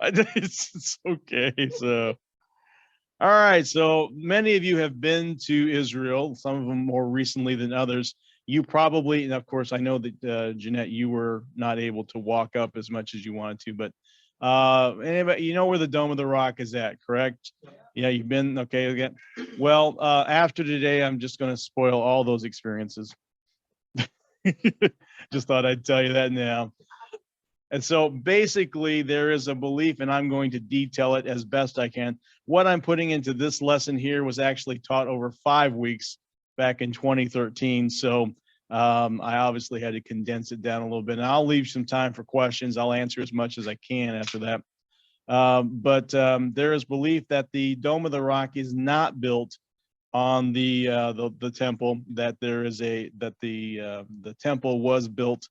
It's okay. So, all right. So many of you have been to Israel, some of them more recently than others. You probably, and of course, I know that Jeanette, you were not able to walk up as much as you wanted to, but anybody, you know where the Dome of the Rock is at, correct? Yeah, you've been okay again. Well, after today, I'm just going to spoil all those experiences. Just thought I'd tell you that now. And so basically, there is a belief, and I'm going to detail it as best I can. What I'm putting into this lesson here was actually taught over 5 weeks back in 2013. So I obviously had to condense it down a little bit. And I'll leave some time for questions. I'll answer as much as I can after that. But there is belief that the Dome of the Rock is not built on the temple. That there is the temple was built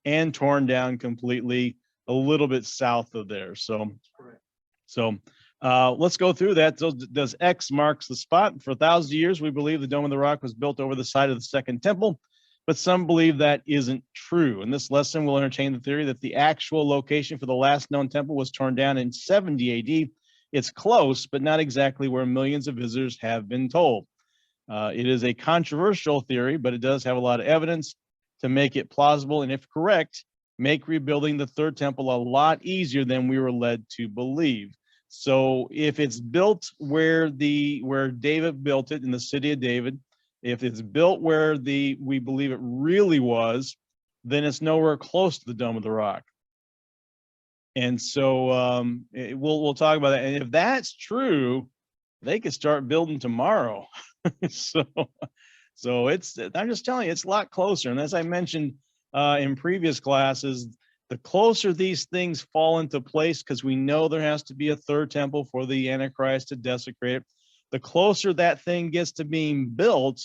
and torn down completely a little bit south of there. So let's go through that. So does X marks the spot? For thousands of years, we believe the Dome of the Rock was built over the site of the second temple, but some believe that isn't true. In this lesson, we'll entertain the theory that the actual location for the last known temple was torn down in 70 AD. It's close, but not exactly where millions of visitors have been told. It is a controversial theory, but it does have a lot of evidence to make it plausible, and if correct, make rebuilding the third temple a lot easier than we were led to believe. So if it's built where David built it in the city of David, if it's built where we believe it really was, then it's nowhere close to the Dome of the Rock. And so we'll talk about that. And if that's true, they could start building tomorrow. So it's, I'm just telling you, it's a lot closer. And as I mentioned in previous classes, the closer these things fall into place, because we know there has to be a third temple for the Antichrist to desecrate it, the closer that thing gets to being built,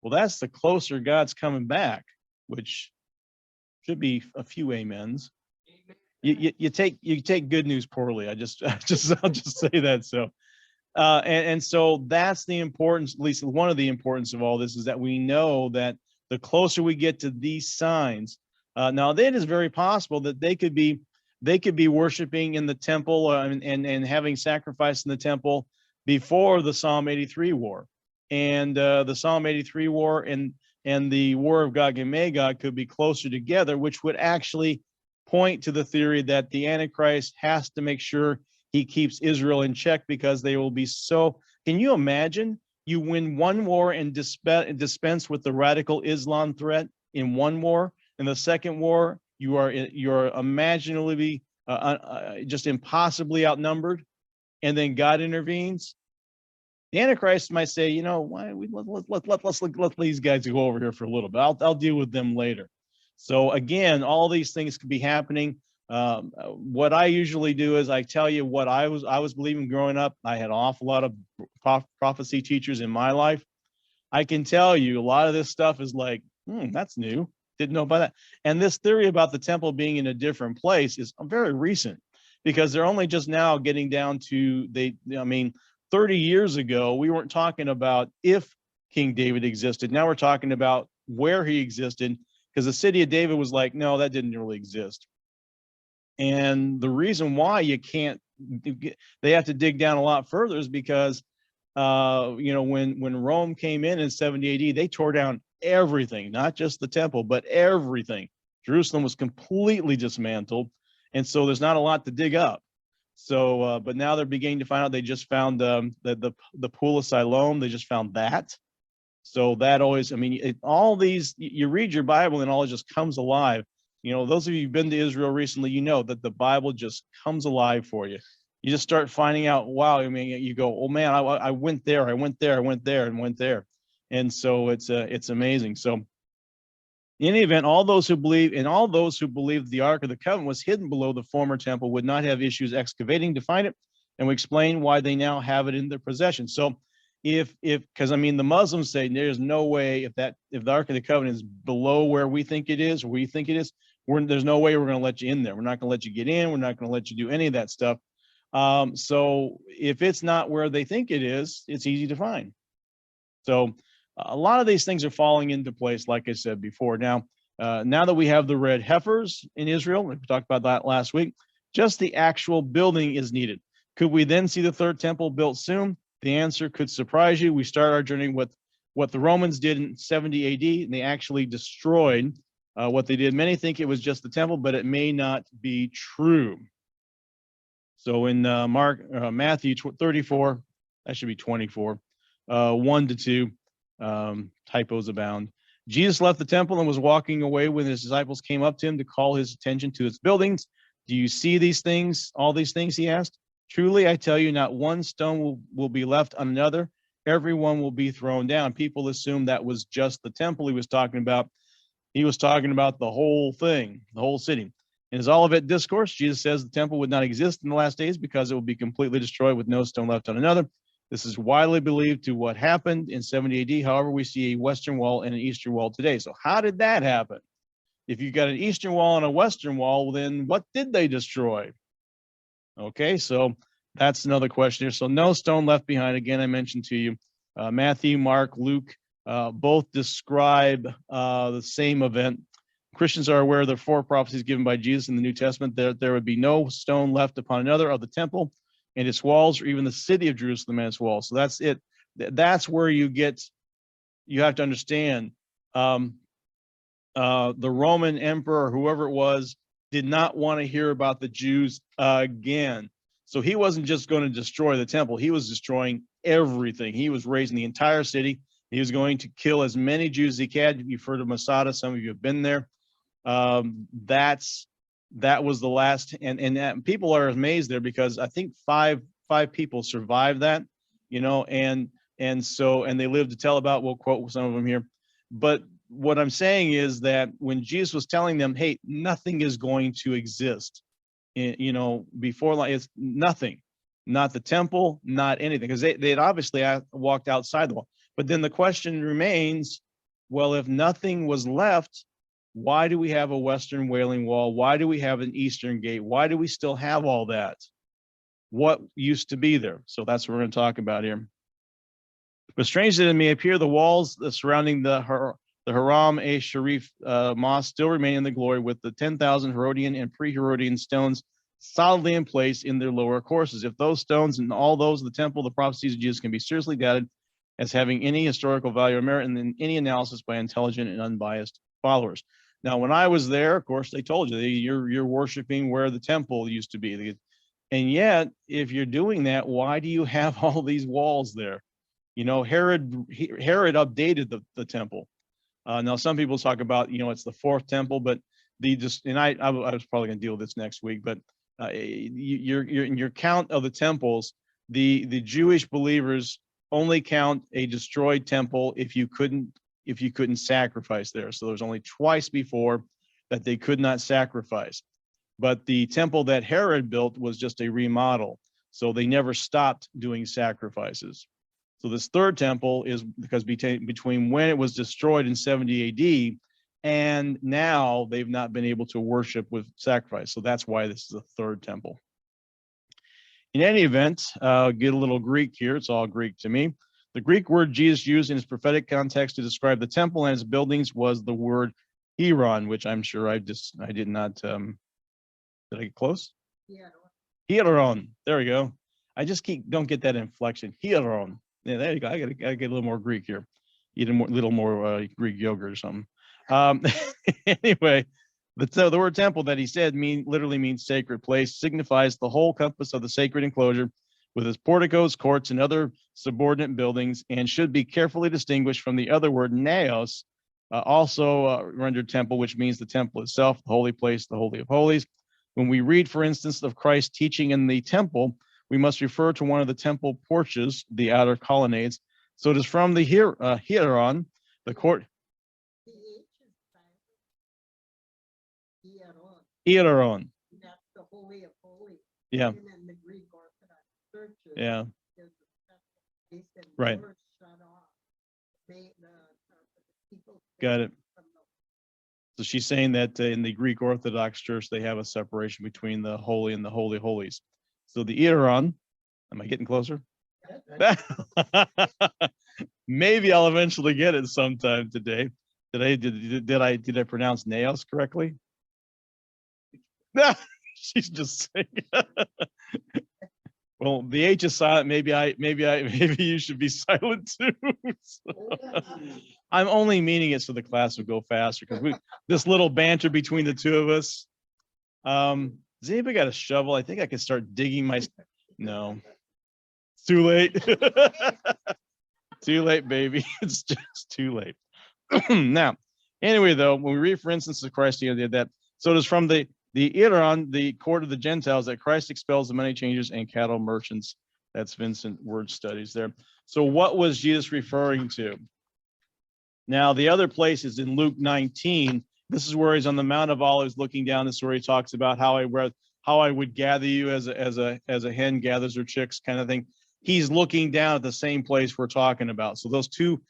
well, that's the closer God's coming back, which should be a few amens. You take good news poorly. I'll just say that. So and so that's the importance, at least one of the importance of all this, is that we know that the closer we get to these signs, now it is very possible that they could be worshiping in the temple and having sacrifice in the temple before the Psalm 83 war, and the Psalm 83 war and the war of Gog and Magog could be closer together, which would actually point to the theory that the Antichrist has to make sure he keeps Israel in check, because they will be so. Can you imagine you win one war and dispense with the radical Islam threat in one war, and the second war you're imaginably just impossibly outnumbered, and then God intervenes? The Antichrist might say, you know, why let's let these guys go over here for a little bit. I'll deal with them later. So again, all these things could be happening. What I usually do is I tell you what I was believing growing up. I had an awful lot of prophecy teachers in my life. I can tell you a lot of this stuff is like, that's new. Didn't know about that. And this theory about the temple being in a different place is very recent, because they're only just now getting down to 30 years ago, we weren't talking about if King David existed. Now we're talking about where he existed, because the city of David was like, no, that didn't really exist. And the reason why they have to dig down a lot further is because, when Rome came in 70 AD, they tore down everything, not just the temple, but everything. Jerusalem was completely dismantled. And so there's not a lot to dig up. So, but now they're beginning to find out. They just found the Pool of Siloam. They just found that. So that always, all these, you read your Bible and all it just comes alive. Those of you who've been to Israel recently, you know that the Bible just comes alive for you. You just start finding out, wow, you go, oh man, I went there, I went there, I went there, and went there. And so it's amazing. So in any event, all those who believe the Ark of the Covenant was hidden below the former temple would not have issues excavating to find it, and we explain why they now have it in their possession. So because the Muslims say there's no way, if the Ark of the Covenant is below where we think it is, there's no way we're going to let you in there. We're not going to let you get in. We're not going to let you do any of that stuff. So if it's not where they think it is, it's easy to find. So a lot of these things are falling into place, like I said before. Now, Now that we have the red heifers in Israel, we talked about that last week, just the actual building is needed. Could we then see the third temple built soon? The answer could surprise you. We start our journey with what the Romans did in 70 AD, and they actually destroyed what they did. Many think it was just the temple, but it may not be true. So in Matthew 34, that should be 24, 1 to 2, typos abound. Jesus left the temple and was walking away when his disciples came up to him to call his attention to its buildings. Do you see these things, all these things, he asked? Truly, I tell you, not one stone will be left on another. Everyone will be thrown down. People assume that was just the temple he was talking about. He was talking about the whole thing, the whole city. In his Olivet Discourse, Jesus says the temple would not exist in the last days because it will be completely destroyed with no stone left on another. This is widely believed to what happened in 70 AD. However, we see a Western Wall and an Eastern Wall today. So how did that happen? If you got an Eastern Wall and a Western Wall, then what did they destroy? Okay, so that's another question here. So no stone left behind. Again, I mentioned to you, Matthew, Mark, Luke, both describe the same event. Christians are aware of the 4 prophecies given by Jesus in the New Testament, that there would be no stone left upon another of the temple and its walls, or even the city of Jerusalem and its walls. So that's it. That's where you have to understand the Roman emperor, whoever it was, did not want to hear about the Jews again. So he wasn't just going to destroy the temple. He was destroying everything. He was razing the entire city. He was going to kill as many Jews as he could. You've heard of Masada. Some of you have been there. That was the last, and people are amazed there because I think five people survived that, and they lived to tell about. We'll quote some of them here. But what I'm saying is that when Jesus was telling them, hey, nothing is going to exist, before, it's nothing, not the temple, not anything, because they had obviously walked outside the wall. But then the question remains, well, if nothing was left, why do we have a Western Wailing Wall? Why do we have an Eastern Gate? Why do we still have all that? What used to be there? So that's what we're going to talk about here. But strange that it may appear, the walls surrounding the Haram-e-Sharif mosque still remain in the glory, with the 10,000 Herodian and pre-Herodian stones solidly in place in their lower courses. If those stones and all those of the temple, the prophecies of Jesus, can be seriously doubted as having any historical value or merit in any analysis by intelligent and unbiased followers. Now, when I was there, of course, they told you you're worshiping where the temple used to be. And yet, if you're doing that, why do you have all these walls there? Herod updated the temple. Now, some people talk about, it's the 4th temple, but I was probably going to deal with this next week, but in your count of the temples, the Jewish believers only count a destroyed temple if you couldn't sacrifice there. So there's only twice before that they could not sacrifice. But the temple that Herod built was just a remodel. So they never stopped doing sacrifices. So this 3rd temple is because between when it was destroyed in 70 AD and now, they've not been able to worship with sacrifice. So that's why this is the 3rd temple. In any event, get a little Greek here. It's all Greek to me. The Greek word Jesus used in his prophetic context to describe the temple and its buildings was the word hieron, which I'm sure I did not, did I get close? Hieron. There we go. I just don't get that inflection. Hieron. Yeah, there you go. I gotta get a little more Greek here. Eat a little more Greek yogurt or something. Anyway, the word temple that he said literally means sacred place, signifies the whole compass of the sacred enclosure with its porticos, courts, and other subordinate buildings, and should be carefully distinguished from the other word naos, also rendered temple, which means the temple itself, the holy place, the holy of holies. When we read, for instance, of Christ teaching in the temple, we must refer to one of the temple porches, the outer colonnades. So it is from the hieron, the court. Hieron. That's the Holy of Holies. Yeah. And in the Greek Orthodox churches, yeah. Right. Got it. So she's saying that in the Greek Orthodox Church, they have a separation between the holy and the holy holies. So the hieron, am I getting closer? Maybe I'll eventually get it sometime today. Did I pronounce naos correctly? She's just saying. Well, the H is silent. Maybe you should be silent too. I'm only meaning it so the class will go faster because this little banter between the two of us. Has anybody got a shovel? I think I could start digging my. No, it's too late. Too late, baby. It's just too late. Now, anyway, though, when we read, for instance, the Christ did that. So it is from the Iran, the court of the Gentiles, that Christ expels the money changers and cattle merchants. That's Vincent Word Studies there. So what was Jesus referring to? Now, the other place is in Luke 19. This is where he's on the Mount of Olives looking down. This is where he talks about how I would gather you as a hen gathers her chicks, kind of thing. He's looking down at the same place we're talking about. So those two,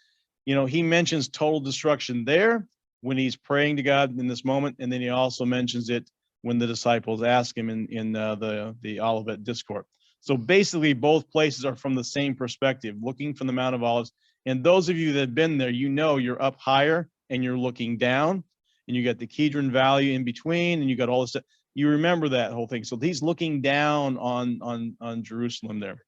he mentions total destruction there when he's praying to God in this moment, and then he also mentions it when the disciples ask him in the Olivet Discourse. So basically, both places are from the same perspective, looking from the Mount of Olives. And those of you that have been there, you're up higher and you're looking down, and you got the Kidron Valley in between, and you got all this stuff. You remember that whole thing. So he's looking down on Jerusalem there.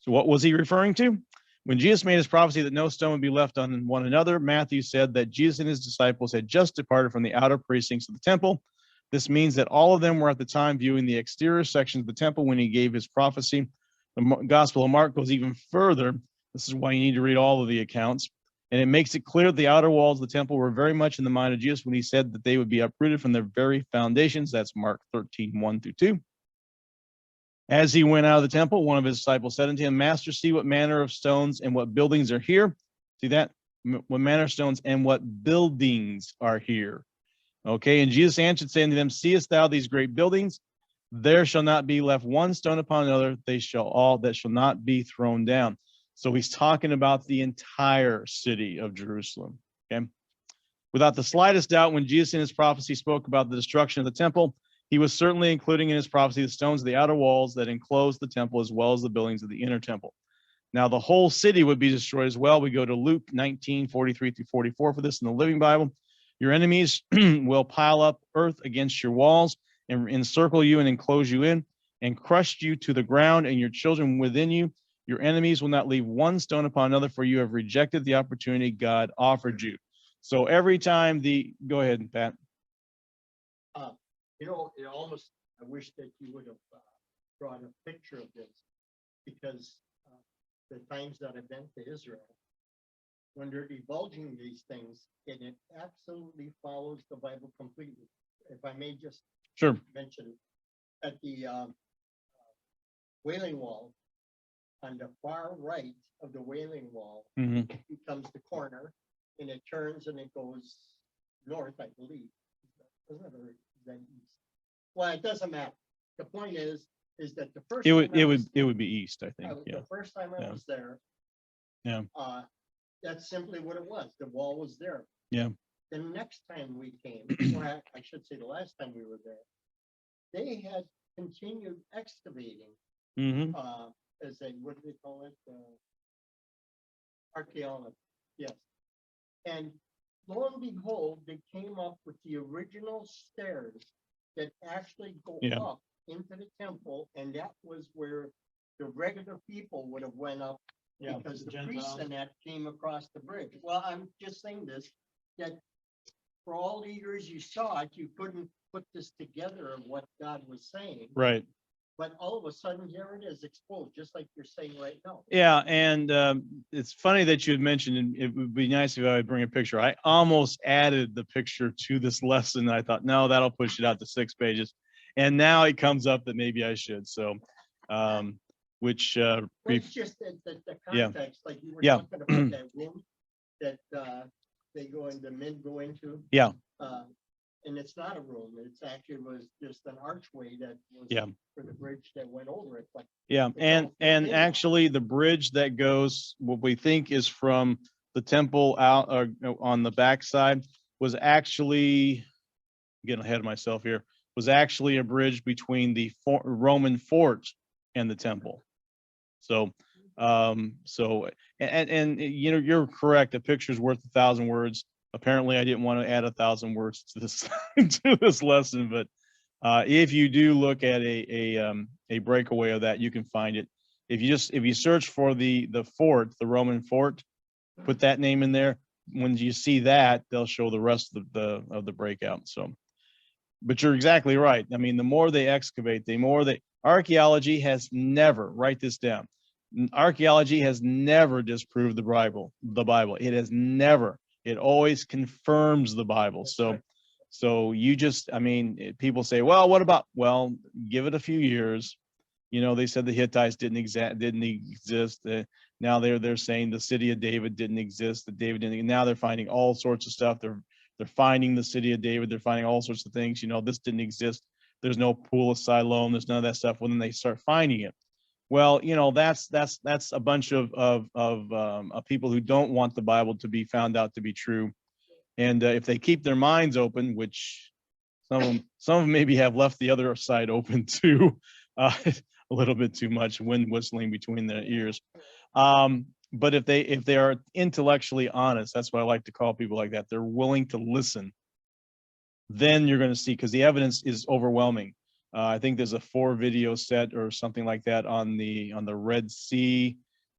So what was he referring to? When Jesus made his prophecy that no stone would be left on one another, Matthew said that Jesus and his disciples had just departed from the outer precincts of the temple. This means that all of them were at the time viewing the exterior sections of the temple when he gave his prophecy. The Gospel of Mark goes even further. This is why you need to read all of the accounts. And it makes it clear that the outer walls of the temple were very much in the mind of Jesus when he said that they would be uprooted from their very foundations. That's Mark 13:1-2. As he went out of the temple, one of his disciples said unto him, Master, see what manner of stones and what buildings are here. See that? What manner of stones and what buildings are here. Okay, and Jesus answered, saying to them, Seest thou these great buildings? There shall not be left one stone upon another, that shall not be thrown down. So he's talking about the entire city of Jerusalem. Okay. Without the slightest doubt, when Jesus in his prophecy spoke about the destruction of the temple, he was certainly including in his prophecy the stones of the outer walls that enclosed the temple, as well as the buildings of the inner temple. Now, the whole city would be destroyed as well. We go to Luke 19:43-44 for this in the Living Bible. Your enemies will pile up earth against your walls and encircle you and enclose you in and crush you to the ground and your children within you. Your enemies will not leave one stone upon another, for you have rejected the opportunity God offered you. So every time go ahead, Pat. It almost, I wish that you would have brought a picture of this, because the times that I've been to Israel, when they're divulging these things, and it absolutely follows the Bible completely. If I may just mention, at the Wailing Wall, on the far right of the Wailing Wall, becomes the corner, and it turns and it goes north, I believe. Isn't it, or is that east? Well, it doesn't matter. The point is that the first it would be east, I think. The first time I was there, that's simply what it was. The wall was there. Yeah. The next time we came, or I should say the last time we were there, they had continued excavating. As what do they call it? Archaeology. Yes. And lo and behold, they came up with the original stairs that actually go up into the temple, and that was where the regular people would have went up, because the priests and that came across the bridge. Well, I'm just saying this, that for all the years you saw it, you couldn't put this together of what God was saying. Right. But all of a sudden, here it is exposed, just like you're saying right now. Yeah, and it's funny that you had mentioned, and it would be nice if I would bring a picture. I almost added the picture to this lesson. I thought, no, that'll push it out to 6 pages. And now it comes up that maybe I should. So, which well, it's just the context, like you were talking about that room that the men go into. Yeah. And it's not a room. It's actually was just an archway that was for the bridge that went over it. But and actually the bridge that goes, what we think is from the temple out on the backside, was actually, getting ahead of myself here, was actually a bridge between the Roman fort and the temple. So and you're correct. A picture's worth 1,000 words. apparently I didn't want to add 1,000 words to this to this lesson, but if you do look at a breakaway of that, you can find it. If you search for the fort, the Roman fort, put that name in there. When you see that, they'll show the rest of the breakout. So, but you're exactly right. I mean, the more they excavate, the more archaeology has never, write this down. Archaeology has never disproved the Bible. It has never. It always confirms the Bible. So, so you just, I mean, people say, well, what about? Well, give it a few years. You know, they said the Hittites didn't exist. Now they're saying the city of David didn't exist. That David didn't. Now they're finding all sorts of stuff. They're finding the city of David. They're finding all sorts of things. You know, this didn't exist. There's no pool of Siloam. There's none of that stuff. When they start finding it, well, you know, that's a bunch of people who don't want the Bible to be found out to be true. And if they keep their minds open, which some of them maybe have left the other side open too, a little bit too much, wind whistling between their ears. But if they are intellectually honest, that's what I like to call people like that. They're willing to listen. Then you're going to see, because the evidence is overwhelming. I think there's a 4-video set or something like that on the Red Sea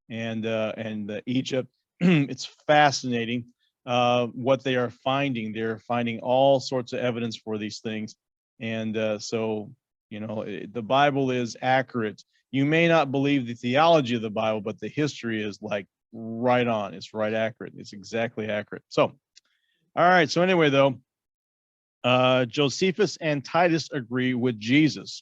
and Egypt. It's fascinating what they are finding. They're finding all sorts of evidence for these things, and so you know the Bible is accurate. You may not believe the theology of the Bible, but the history is like right on. It's right accurate. It's exactly accurate. So, all right. So anyway, though. Josephus and Titus agree with Jesus.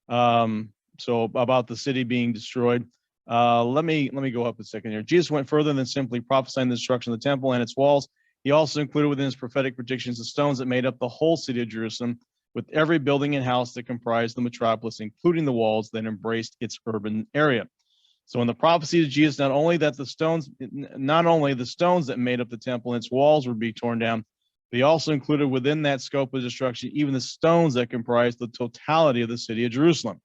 So about the city being destroyed. Let me go up a second here. Jesus went further than simply prophesying the destruction of the temple and its walls. He also included within his prophetic predictions the stones that made up the whole city of Jerusalem, with every building and house that comprised the metropolis, including the walls that embraced its urban area. So in the prophecy of Jesus, not only the stones that made up the temple and its walls would be torn down, they also included within that scope of destruction even the stones that comprised the totality of the city of Jerusalem.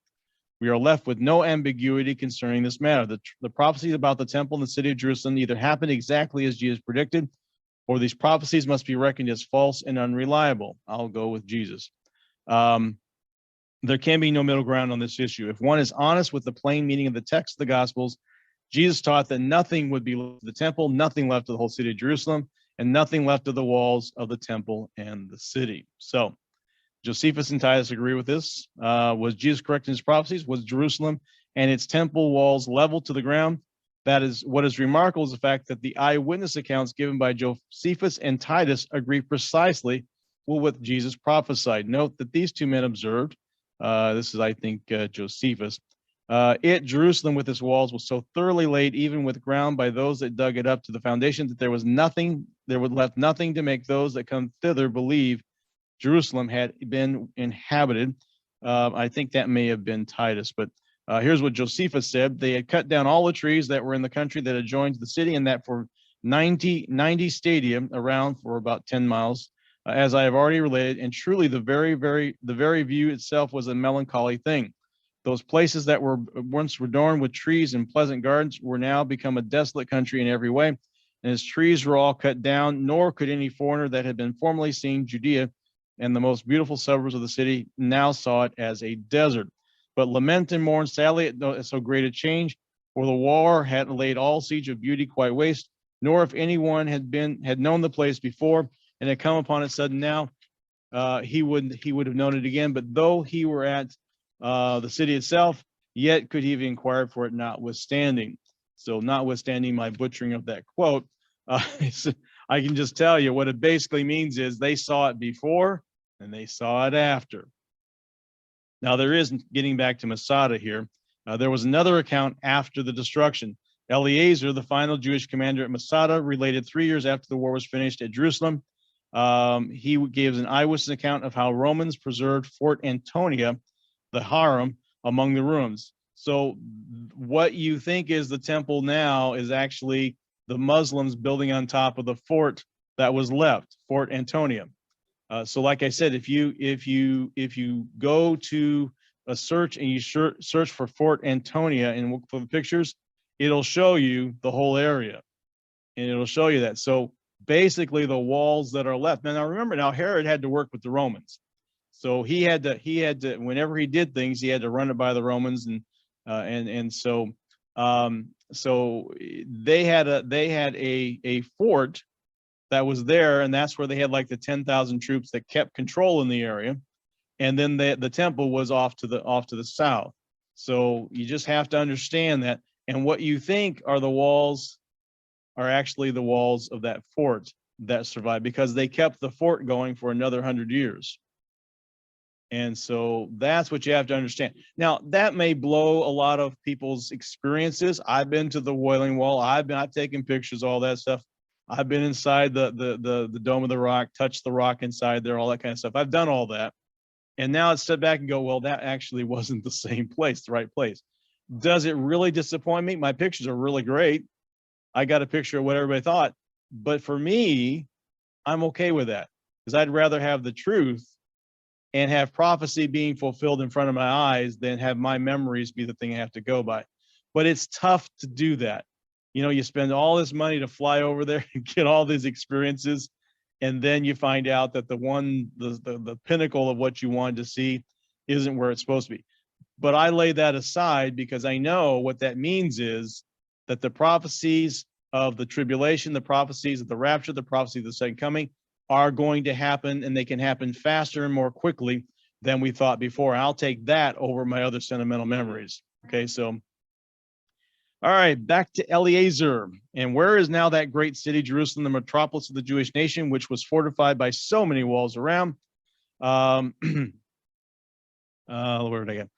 We are left with no ambiguity concerning this matter. The prophecies about the temple and the city of Jerusalem either happened exactly as Jesus predicted, or these prophecies must be reckoned as false and unreliable. I'll go with Jesus. There can be no middle ground on this issue. If one is honest with the plain meaning of the text of the Gospels, Jesus taught that nothing would be left of the temple, nothing left of the whole city of Jerusalem, and nothing left of the walls of the temple and the city. So Josephus and Titus agree with this. Was Jesus correct in his prophecies? Was Jerusalem and its temple walls leveled to the ground? That is what is remarkable is the fact that the eyewitness accounts given by Josephus and Titus agree precisely with what Jesus prophesied. Note that these two men observed, this is, I think, Josephus, Jerusalem with its walls was so thoroughly laid even with ground by those that dug it up to the foundation that there was left nothing to make those that come thither believe Jerusalem had been inhabited. I think that may have been Titus, but here's what Josephus said. They had cut down all the trees that were in the country that adjoined the city, and that for 90 stadia around for about 10 miles, as I have already related, and truly the very view itself was a melancholy thing. Those places that were once adorned with trees and pleasant gardens were now become a desolate country in every way, and its trees were all cut down, nor could any foreigner that had been formerly seen Judea and the most beautiful suburbs of the city now saw it as a desert. But lament and mourn sadly at so great a change, for the war had laid all siege of beauty quite waste, nor if anyone had known the place before and had come upon it sudden now, he would have known it again. But though he were at the city itself, yet could he have inquired for it notwithstanding. So notwithstanding my butchering of that quote, I can just tell you what it basically means is they saw it before and they saw it after. Now there is, getting back to Masada here, there was another account after the destruction. Eleazar, the final Jewish commander at Masada, related 3 years after the war was finished at Jerusalem. He gives an eyewitness account of how Romans preserved Fort Antonia, the Haram, among the ruins. So what you think is the temple now is actually the Muslims building on top of the fort that was left, Fort Antonia. So like I said, if you go to a search and you search for Fort Antonia and look for the pictures, it'll show you the whole area, and it'll show you that. So basically the walls that are left. Now remember, now Herod had to work with the Romans. So he had to, whenever he did things, he had to run it by the Romans. And so they had a fort that was there, and that's where they had like the 10,000 troops that kept control in the area. And then the temple was off to the south. So you just have to understand that. And what you think are the walls are actually the walls of that fort that survived, because they kept the fort going for another 100 years. And so that's what you have to understand. Now, that may blow a lot of people's experiences. I've been to the Wailing Wall. I've taken pictures, all that stuff. I've been inside the Dome of the Rock, touched the rock inside there, all that kind of stuff. I've done all that. And now it's step back and go, well, that actually wasn't the same place, the right place. Does it really disappoint me? My pictures are really great. I got a picture of what everybody thought. But for me, I'm okay with that, because I'd rather have the truth and have prophecy being fulfilled in front of my eyes than have my memories be the thing I have to go by. But it's tough to do that. You know, you spend all this money to fly over there and get all these experiences, and then you find out that the pinnacle of what you wanted to see isn't where it's supposed to be. But I lay that aside, because I know what that means is that the prophecies of the tribulation, the prophecies of the rapture, the prophecy of the second coming are going to happen, and they can happen faster and more quickly than we thought before. I'll take that over my other sentimental memories. Okay, so, all right, back to Eliezer. And where is now that great city, Jerusalem, the metropolis of the Jewish nation, which was fortified by so many walls around? Where did I get?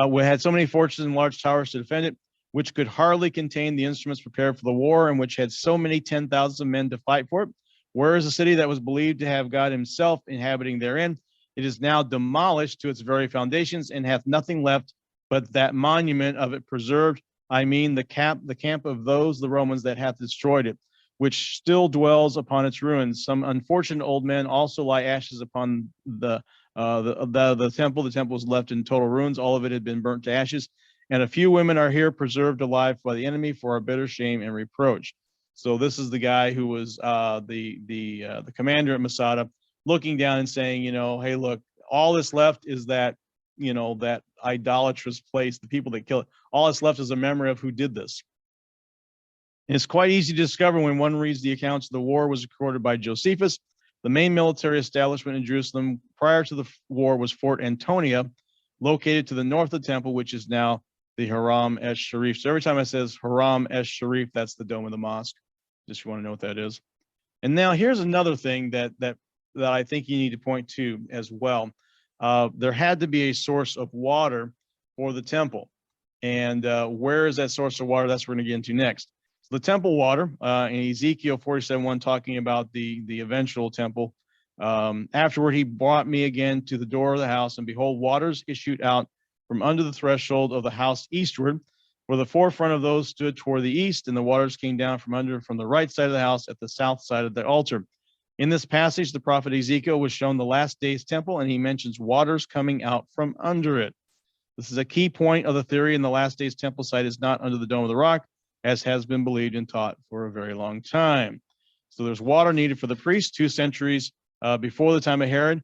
We had so many fortresses and large towers to defend it, which could hardly contain the instruments prepared for the war, and which had so many 10,000 of men to fight for it. Where is the city that was believed to have God himself inhabiting therein? It is now demolished to its very foundations, and hath nothing left but that monument of it preserved. I mean the camp of those, the Romans, that hath destroyed it, which still dwells upon its ruins. Some unfortunate old men also lie ashes upon the temple. The temple was left in total ruins. All of it had been burnt to ashes. And a few women are here preserved alive by the enemy for our bitter shame and reproach. So this is the guy who was the commander at Masada, looking down and saying, you know, hey, look, all that's left is that, you know, that idolatrous place, the people that kill it. All that's left is a memory of who did this. And it's quite easy to discover when one reads the accounts of the war was recorded by Josephus. The main military establishment in Jerusalem prior to the war was Fort Antonia, located to the north of the temple, which is now the Haram esh Sharif. So every time it says Haram esh Sharif, that's the dome of the mosque. Just want to know what that is. And now here's another thing that I think you need to point to as well. There had to be a source of water for the temple. And where is that source of water? That's what we're going to get into next. So the temple water, in Ezekiel 47:1, talking about the eventual temple. Afterward, he brought me again to the door of the house, and behold, waters issued out from under the threshold of the house eastward, where the forefront of those stood toward the east, and the waters came down from the right side of the house at the south side of the altar. In this passage, the prophet Ezekiel was shown the last day's temple, and he mentions waters coming out from under it. This is a key point of the theory, and the last day's temple site is not under the Dome of the Rock, as has been believed and taught for a very long time. So there's water needed for the priests. 2 centuries before the time of Herod,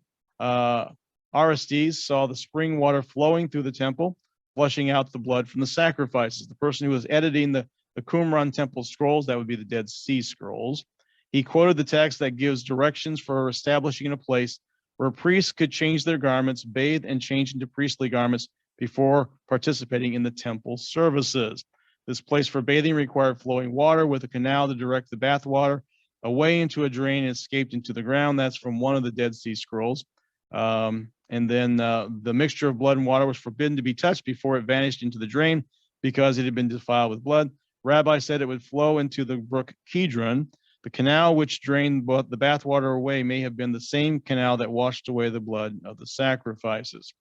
Orestes saw the spring water flowing through the temple, flushing out the blood from the sacrifices. The person who was editing the Qumran temple scrolls, that would be the Dead Sea Scrolls, he quoted the text that gives directions for establishing a place where priests could change their garments, bathe, and change into priestly garments before participating in the temple services. This place for bathing required flowing water with a canal to direct the bath water away into a drain and escaped into the ground. That's from one of the Dead Sea Scrolls. And then the mixture of blood and water was forbidden to be touched before it vanished into the drain because it had been defiled with blood. Rabbi said it would flow into the brook Kidron. The canal which drained the bath water away may have been the same canal that washed away the blood of the sacrifices.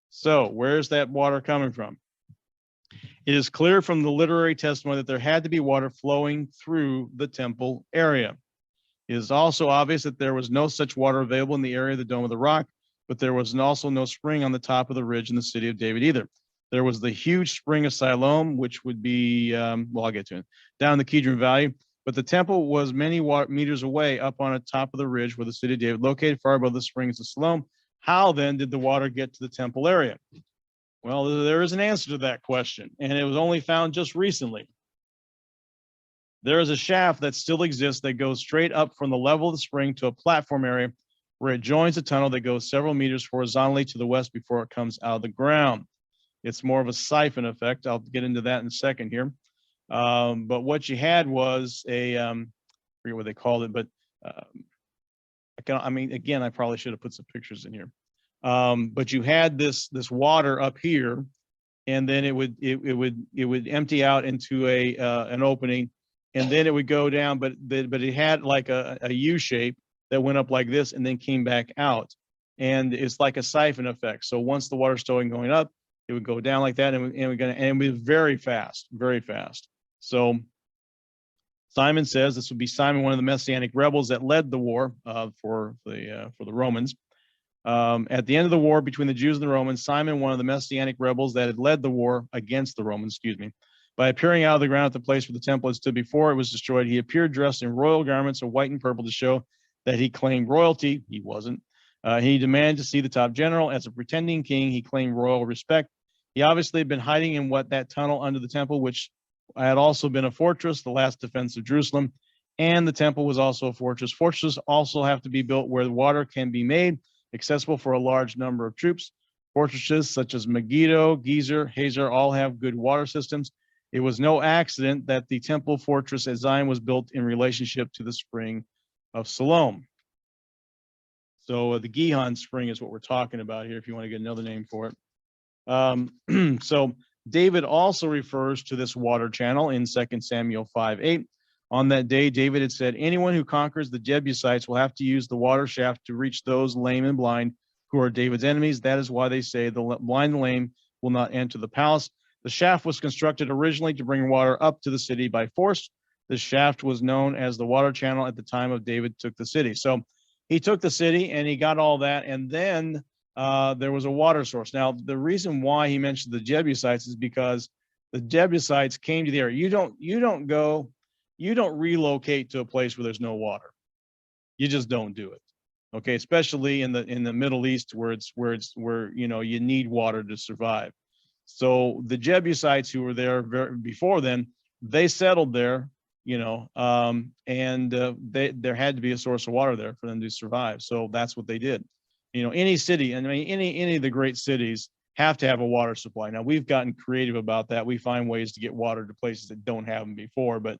So where's that water coming from? It is clear from the literary testimony that there had to be water flowing through the temple area. It is also obvious that there was no such water available in the area of the Dome of the Rock, but there was also no spring on the top of the ridge in the city of David either. There was the huge spring of Siloam, which would be, well, I'll get to it, down in the Kidron Valley, but the temple was many meters away up on the top of the ridge where the city of David, located far above the springs of Siloam. How then did the water get to the temple area? Well, there is an answer to that question, and it was only found just recently. There is a shaft that still exists that goes straight up from the level of the spring to a platform area where it joins a tunnel that goes several meters horizontally to the west before it comes out of the ground. It's more of a siphon effect. I'll get into that in a second here. But what you had was a, I forget what they called it, but again, I probably should have put some pictures in here. But you had this water up here, and then it would empty out into an opening, and then it would go down, but it had like a U shape that went up like this and then came back out. And it's like a siphon effect. So once the water started going up, it would go down like that, and it would be very fast, very fast. So Simon says this would be Simon, one of the Messianic rebels that led the war for the Romans. At the end of the war between the Jews and the Romans, Simon, one of the Messianic rebels that had led the war against the Romans, by appearing out of the ground at the place where the temple had stood before it was destroyed, he appeared dressed in royal garments of white and purple to show that he claimed royalty. He wasn't. He demanded to see the top general. As a pretending king, he claimed royal respect. He obviously had been hiding in that tunnel under the temple, which had also been a fortress, the last defense of Jerusalem, and the temple was also a fortress. Fortresses also have to be built where the water can be made accessible for a large number of troops. Fortresses such as Megiddo, Gezer, Hazor all have good water systems. It was no accident that the temple fortress at Zion was built in relationship to the spring of Siloam. So the Gihon spring is what we're talking about here, if you want to get another name for it. So David also refers to this water channel in 2 Samuel 5:8. On that day, David had said, anyone who conquers the Jebusites will have to use the water shaft to reach those lame and blind who are David's enemies. That is why they say the blind and lame will not enter the palace. The shaft was constructed originally to bring water up to the city by force. The shaft was known as the water channel at the time of David took the city. So he took the city and he got all that. And then there was a water source. Now, the reason why he mentioned the Jebusites is because the Jebusites came to the area. You don't relocate to a place where there's no water. You just don't do it. Okay, especially in the Middle East where you need water to survive. So the Jebusites who were there before then, they settled there, and there had to be a source of water there for them to survive. So that's what they did. Any city, and I mean any of the great cities have to have a water supply. Now we've gotten creative about that. We find ways to get water to places that don't have them before, but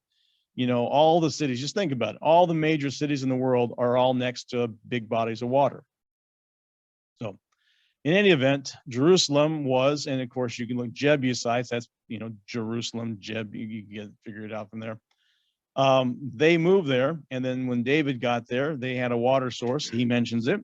all the cities, just think about it. All the major cities in the world are all next to big bodies of water. So in any event, Jerusalem was, and of course you can look Jebusites, that's, Jerusalem, you can figure it out from there. They moved there. And then when David got there, they had a water source. He mentions it.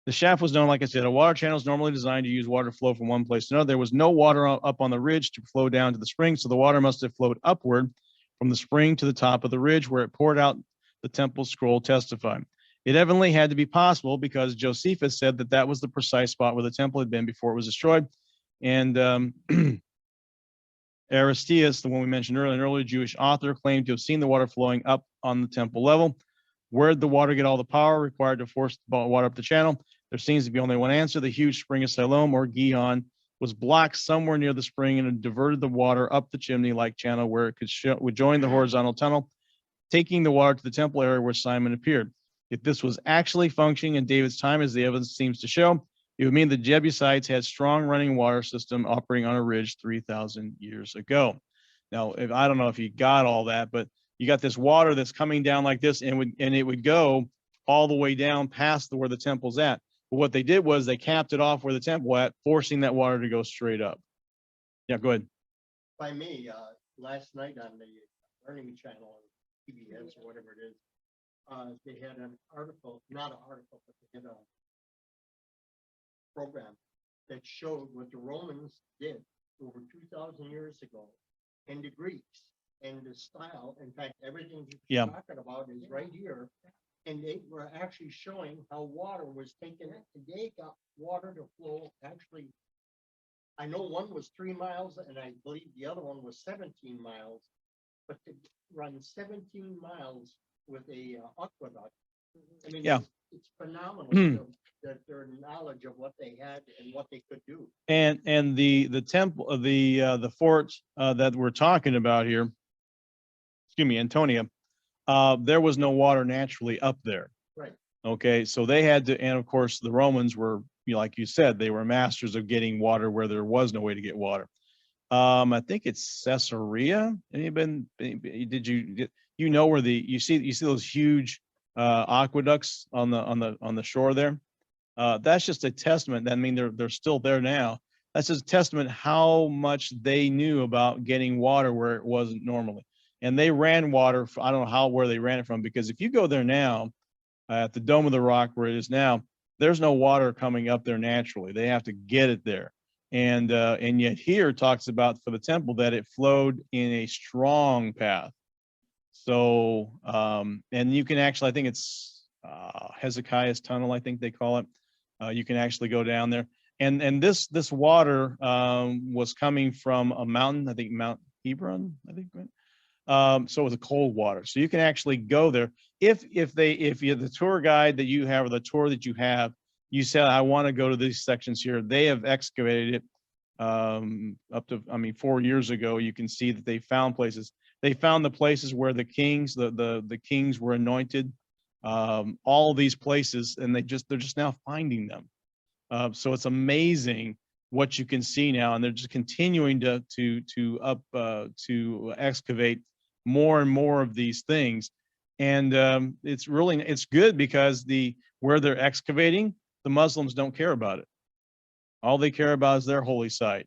The shaft was known, like I said, a water channel is normally designed to use water flow from one place to another. There was no water up on the ridge to flow down to the spring, so the water must have flowed upward from the spring to the top of the ridge where it poured out, the temple scroll testified. It evidently had to be possible because Josephus said that was the precise spot where the temple had been before it was destroyed. And Aristeas, the one we mentioned earlier, an early Jewish author, claimed to have seen the water flowing up on the temple level. Where did the water get all the power required to force the water up the channel? There seems to be only one answer. The huge spring of Siloam, or Gihon, was blocked somewhere near the spring and it diverted the water up the chimney-like channel where it would join the horizontal tunnel, taking the water to the temple area where Simon appeared. If this was actually functioning in David's time, as the evidence seems to show, it would mean the Jebusites had strong running water system operating on a ridge 3,000 years ago. Now, I don't know if you got all that, but you got this water that's coming down like this, and it would go all the way down past where the temple's at. But what they did was they capped it off where the temple at, forcing that water to go straight up. Yeah, go ahead. By me, last night on the Learning Channel, PBS or whatever it is, they had an article, not an article, but they had a program that showed what the Romans did over 2,000 years ago, and the Greeks, and the style. In fact, everything you're talking about is right here. And they were actually showing how water was taken. They got water to flow. Actually, I know one was 3 miles, and I believe the other one was 17 miles. but to run 17 miles with a aqueduct, I mean, Yeah. it's phenomenal, their knowledge of what they had and what they could do. And the temple, the fort that we're talking about here, excuse me, Antonia, there was no water naturally up there. Right. Okay, so they had to, and of course the Romans were, you know, like you said, they were masters of getting water where there was no way to get water. I think it's Caesarea. Did you know where you see those huge aqueducts on the shore there? That's just a testament. I mean, they're still there now. That's just a testament how much they knew about getting water where it wasn't normally. And they ran water. I don't know where they ran it from, because if you go there now, at the Dome of the Rock where it is now, there's no water coming up there naturally. They have to get it there. And yet here it talks about for the temple that it flowed in a strong path. So and you can actually, I think it's Hezekiah's tunnel, I think they call it. You can actually go down there, and this water was coming from a mountain, I think Mount Hebron, I think, right? So it was a cold water, so you can actually go there if you the tour guide that you have, or the tour that you have, you said, I want to go to these sections here. They have excavated it up to, I mean, 4 years ago. You can see that they found places. They found the places where the kings, the kings were anointed, all these places, and they're just now finding them. So it's amazing what you can see now, and they're just continuing to excavate more and more of these things. And it's good, because where they're excavating, the Muslims don't care about it. All they care about is their holy site.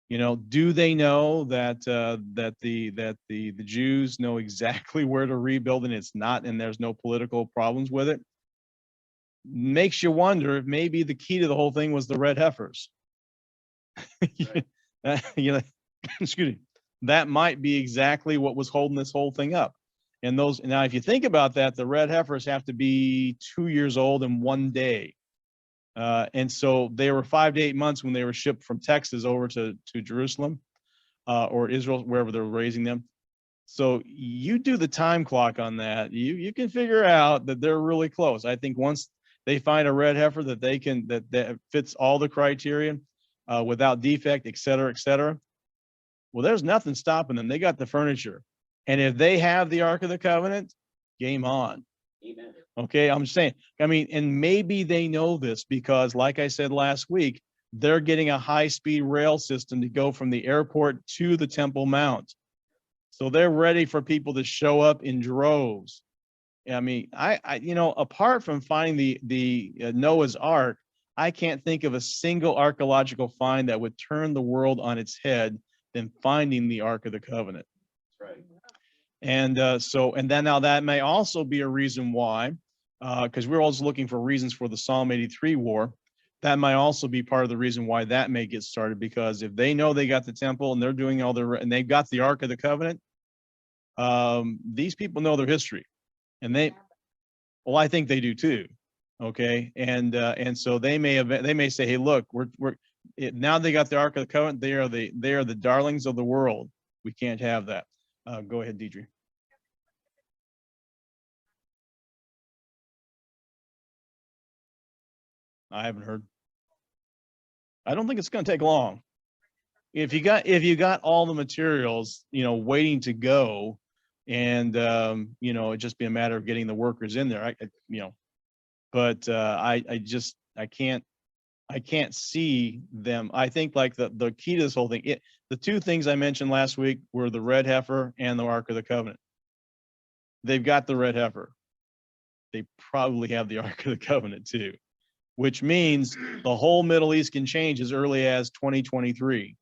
You know, do they know that the Jews know exactly where to rebuild, and it's not, and there's no political problems with it? Makes you wonder if maybe the key to the whole thing was the red heifers. Right. You know, excuse me. That might be exactly what was holding this whole thing up. And now, if you think about that, the red heifers have to be 2 years old in 1 day. And so they were 5 to 8 months when they were shipped from Texas over to Jerusalem or Israel, wherever they were raising them. So you do the time clock on that, you can figure out that they're really close. I think once they find a red heifer that fits all the criteria without defect, et cetera, well, there's nothing stopping them. They got the furniture. And if they have the Ark of the Covenant, game on. Amen. Okay, I'm just saying, I mean, and maybe they know this because, like I said last week, they're getting a high-speed rail system to go from the airport to the Temple Mount. So they're ready for people to show up in droves. I mean, I you know, apart from finding the Noah's Ark, I can't think of a single archaeological find that would turn the world on its head than finding the Ark of the Covenant. That's right. And and then now that may also be a reason why, because we're always looking for reasons for the Psalm 83 war. That might also be part of the reason why that may get started, because if they know they got the temple and they're doing and they've got the Ark of the Covenant, these people know their history, and well, I think they do too. Okay, and so they may say, hey, look, now they got the Ark of the Covenant. They are the darlings of the world. We can't have that. Go ahead, Deidre. I haven't heard. I don't think it's going to take long. If you got all the materials, you know, waiting to go, and you know, it'd just be a matter of getting the workers in there. You know, but I can't see them. I think like the key to this whole thing, the two things I mentioned last week were the red heifer and the Ark of the Covenant. They've got the red heifer. They probably have the Ark of the Covenant too, which means the whole Middle East can change as early as 2023.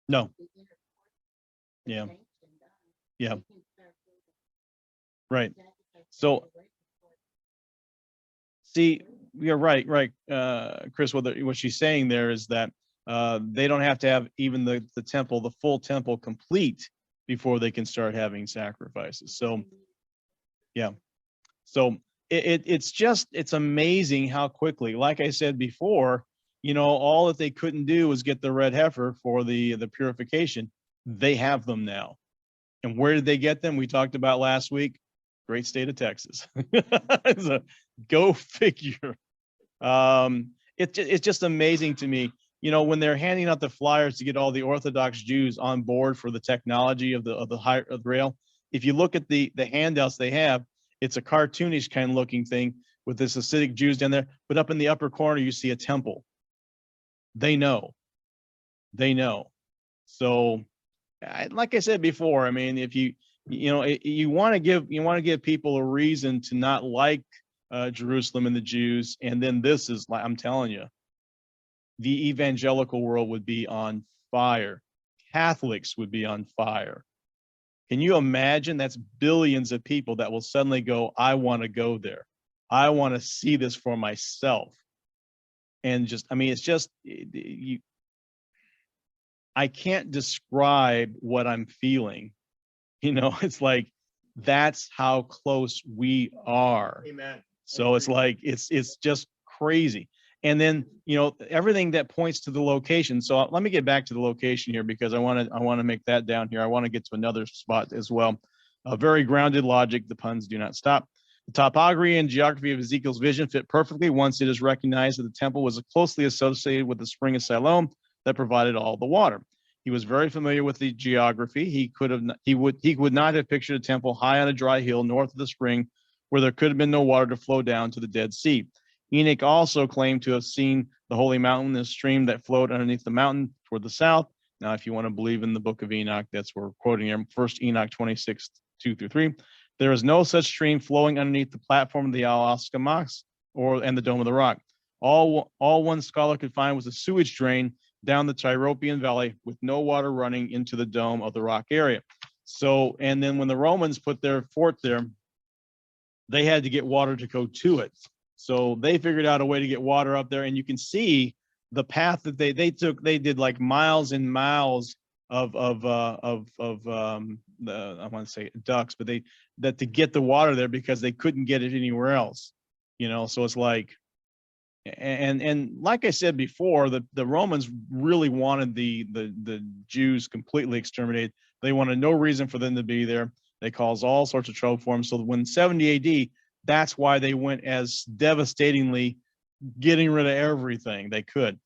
No. Yeah. Yeah. Right. So see, you're right, Chris, what she's saying there is that they don't have to have even the temple, the full temple complete before they can start having sacrifices. So yeah. So it's amazing how quickly, like I said before, you know, all that they couldn't do was get the red heifer for the purification. They have them now. And where did they get them? We talked about last week. Great state of Texas. So, go figure. It's just amazing to me. You know, when they're handing out the flyers to get all the Orthodox Jews on board for the technology of the rail, if you look at the handouts they have, it's a cartoonish kind of looking thing with this Hasidic Jews down there. But up in the upper corner, you see a temple. They know. They know. So, like I said before, I mean, if you want to give people a reason to not like Jerusalem and the Jews, and then this is like, I'm telling you, the evangelical world would be on fire. Catholics would be on fire. Can you imagine? That's billions of people that will suddenly go, I want to go there. I want to see this for myself. And just, I mean, it's just, I can't describe what I'm feeling. You know, it's like, that's how close we are. Amen. So it's like, it's just crazy. And then, you know, everything that points to the location. So let me get back to the location here, because I want to make that down here. I want to get to another spot as well. A very grounded logic. The puns do not stop. The topography and geography of Ezekiel's vision fit perfectly once it is recognized that the temple was closely associated with the spring of Siloam that provided all the water. He was very familiar with the geography. He would not have pictured a temple high on a dry hill north of the spring, where there could have been no water to flow down to the Dead Sea. Enoch also claimed to have seen the holy mountain, the stream that flowed underneath the mountain toward the south. Now, if you want to believe in the book of Enoch, that's what we're quoting here, 1 Enoch 26, 2-3. There is no such stream flowing underneath the platform of the Al-Aqsa Mosque and the Dome of the Rock. All one scholar could find was a sewage drain down the Tyropian Valley with no water running into the Dome of the Rock area. So, and then when the Romans put their fort there, they had to get water to go to it. So they figured out a way to get water up there, and you can see the path that they took. They did like miles and miles of I want to say ducks, but to get the water there, because they couldn't get it anywhere else. You know, so it's like, and like I said before, the Romans really wanted the Jews completely exterminated. They wanted no reason for them to be there. They caused all sorts of trouble for them. So when 70 AD, that's why they went as devastatingly getting rid of everything they could.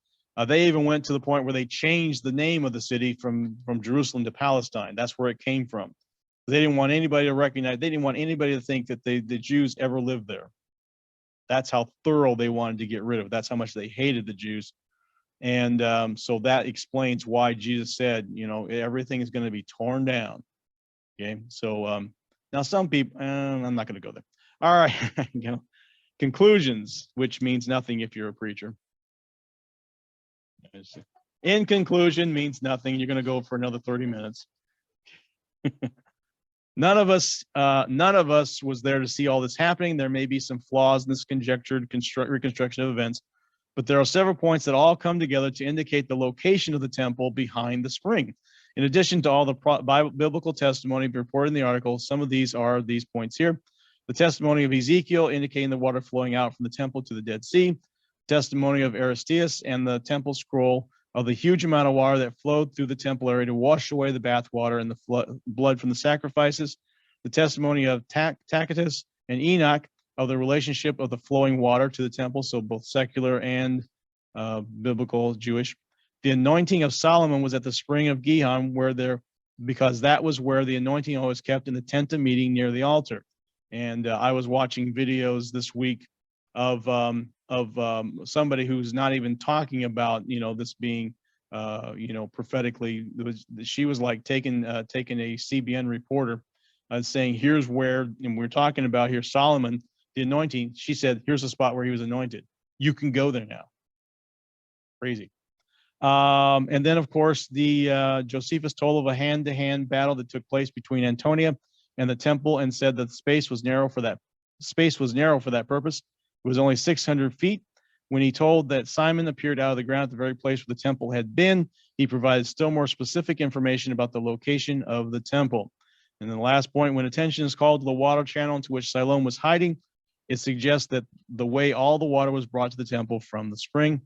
They even went to the point where they changed the name of the city from Jerusalem to Palestine. That's where it came from. They didn't want anybody to recognize, they didn't want anybody to think that the Jews ever lived there. That's how thorough they wanted to get rid of it. That's how much they hated the Jews. And so that explains why Jesus said, you know, everything is going to be torn down. Okay, so now some people, I'm not going to go there. All right, you know, conclusions, which means nothing if you're a preacher. In conclusion means nothing. You're going to go for another 30 minutes. None of us was there to see all this happening. There may be some flaws in this conjectured reconstruction of events, but there are several points that all come together to indicate the location of the temple behind the spring. In addition to all the biblical testimony reported in the article, some of these are these points here. The testimony of Ezekiel indicating the water flowing out from the temple to the Dead Sea. Testimony of Aristeas and the temple scroll of the huge amount of water that flowed through the temple area to wash away the bath water and the blood from the sacrifices. The testimony of Tacitus and Enoch of the relationship of the flowing water to the temple, so both secular and biblical Jewish. The anointing of Solomon was at the spring of Gihon, because that was where the anointing oil was kept in the tent of meeting near the altar. And I was watching videos this week of somebody who's not even talking about, you know, this being, you know, prophetically. She was like taking a CBN reporter saying, here's where, and we're talking about here, Solomon, the anointing. She said, here's the spot where he was anointed. You can go there now. Crazy. And then, of course, the Josephus told of a hand-to-hand battle that took place between Antonia and the temple, and said that space was narrow for that purpose. It was only 600 feet. When he told that Simon appeared out of the ground at the very place where the temple had been, he provided still more specific information about the location of the temple. And then the last point, when attention is called to the water channel into which Siloam was hiding, it suggests that the way all the water was brought to the temple from the spring.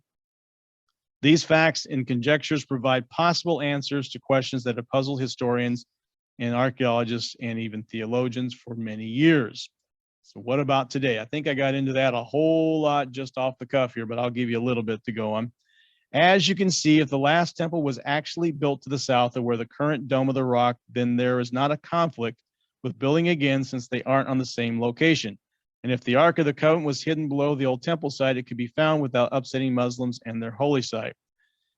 These facts and conjectures provide possible answers to questions that have puzzled historians and archaeologists and even theologians for many years. So what about today? I think I got into that a whole lot just off the cuff here, but I'll give you a little bit to go on. As you can see, if the last temple was actually built to the south of where the current Dome of the Rock, then there is not a conflict with building again since they aren't on the same location. And if the Ark of the Covenant was hidden below the old temple site, it could be found without upsetting Muslims and their holy site.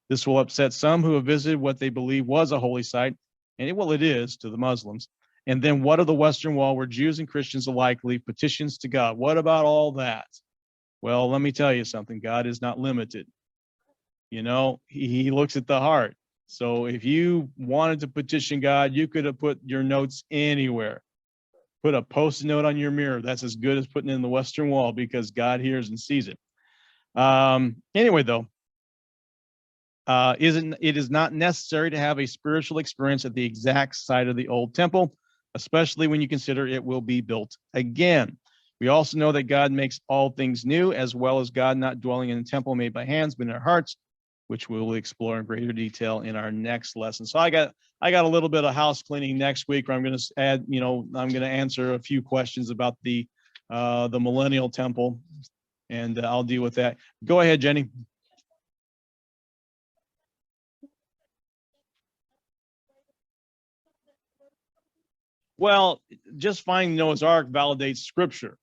This will upset some who have visited what they believe was a holy site, and it is to the Muslims. And then what of the Western Wall where Jews and Christians alike leave petitions to God? What about all that? Well, let me tell you something. God is not limited. You know, he looks at the heart. So if you wanted to petition God, you could have put your notes anywhere. Put a post-it note on your mirror. That's as good as putting it in the Western Wall because God hears and sees it. Anyway, though, it is not necessary to have a spiritual experience at the exact site of the old temple, especially when you consider it will be built again. We also know that God makes all things new, as well as God not dwelling in a temple made by hands, but in our hearts, which we will explore in greater detail in our next lesson. So I got a little bit of house cleaning next week where I'm going to add, I'm going to answer a few questions about the millennial temple, and I'll deal with that. Go ahead, Jenny. Well, just finding Noah's Ark validates Scripture,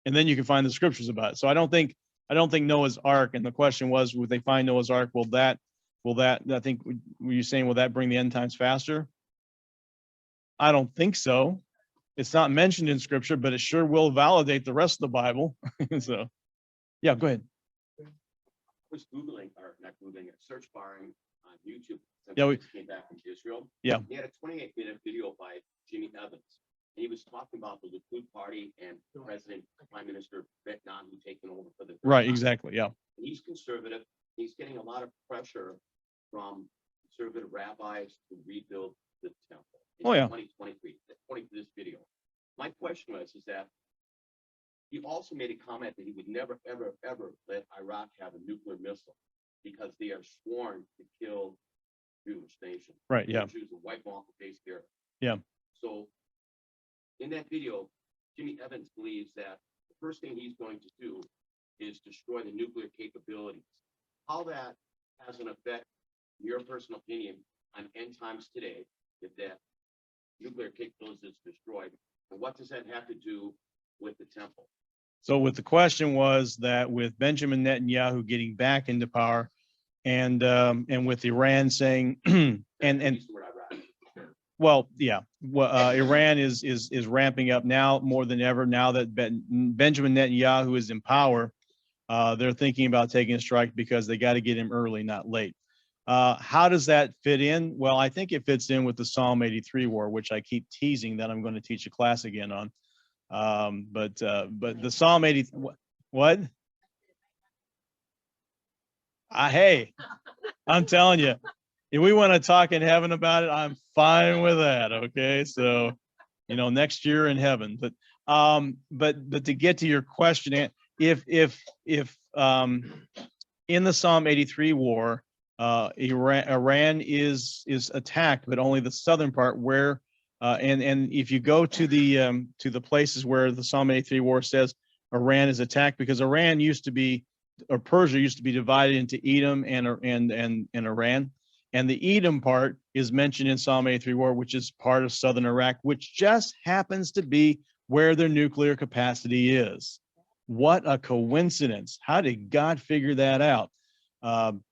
and then you can find the Scriptures about it. So I don't think Noah's Ark. And the question was, would they find Noah's Ark? Will that? I think were you saying will that bring the end times faster? I don't think so. It's not mentioned in Scripture, but it sure will validate the rest of the Bible. So, yeah, go ahead. I was Googling, or not Googling, search barring on YouTube. Yeah, we came back from Israel. Yeah. He had a 28-minute video by Jimmy Evans. And he was talking about the Likud party and President, Prime Minister of Vietnam who taken over for the right, exactly, yeah. And he's conservative. He's getting a lot of pressure from conservative rabbis to rebuild the temple. Oh, yeah. 2023, according to this video. My question is that he also made a comment that he would never, ever, ever let Iraq have a nuclear missile because they are sworn to kill Jewish nation. Right, yeah. Jews will wipe off the face there. Yeah. So in that video, Jimmy Evans believes that the first thing he's going to do is destroy the nuclear capabilities. How that has an effect, in your personal opinion, on end times today, if that nuclear capability is destroyed, and what does that have to do with the temple? So what the question was that with Benjamin Netanyahu getting back into power, and with Iran saying, well, yeah, Iran is ramping up now more than ever. Now that Benjamin Netanyahu is in power, they're thinking about taking a strike because they got to get him early, not late. How does that fit in? Well, I think it fits in with the Psalm 83 war, which I keep teasing that I'm going to teach a class again on. But the Psalm 80, what? Hey, I'm telling you, if we want to talk in heaven about it, I'm fine with that. Okay, so next year in heaven. But to get to your question, if in the Psalm 83 war, Iran is attacked, but only the southern part where and if you go to the places where the Psalm 83 war says Iran is attacked, because Iran used to be, or Persia used to be divided into Edom and Iran, and the Edom part is mentioned in Psalm 83 war, which is part of southern Iraq, which just happens to be where their nuclear capacity is. What a coincidence! How did God figure that out?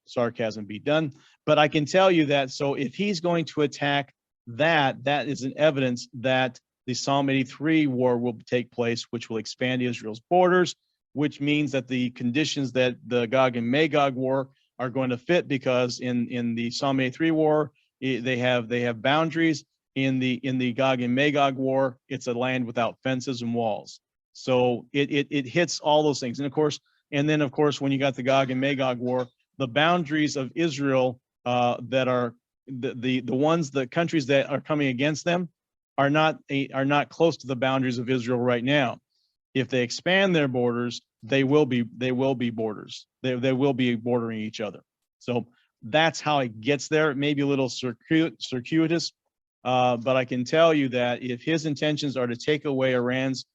Sarcasm be done, but I can tell you that. So if he's going to attack that is an evidence that the Psalm 83 war will take place, which will expand Israel's borders, which means that the conditions that the Gog and Magog war are going to fit, because in the Psalm 83 war, they have boundaries. In the Gog and Magog war, it's a land without fences and walls. So it hits all those things. And then of course, when you got the Gog and Magog war, the boundaries of Israel that are the countries that are coming against them are not close to the boundaries of Israel right now. If they expand their borders, they will be borders. They will be bordering each other. So that's how it gets there. It may be a little circuitous, but I can tell you that if his intentions are to take away Iran's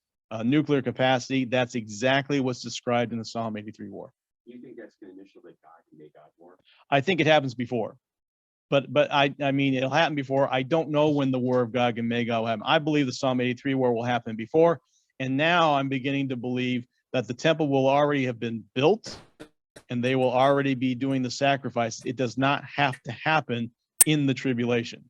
nuclear capacity, that's exactly what's described in the Psalm 83 war. You think that's gonna initiate God and make God war? I think it happens before. But I mean, it'll happen before. I don't know when the war of Gog and Magog will happen. I believe the Psalm 83 war will happen before. And now I'm beginning to believe that the temple will already have been built and they will already be doing the sacrifice. It does not have to happen in the tribulation.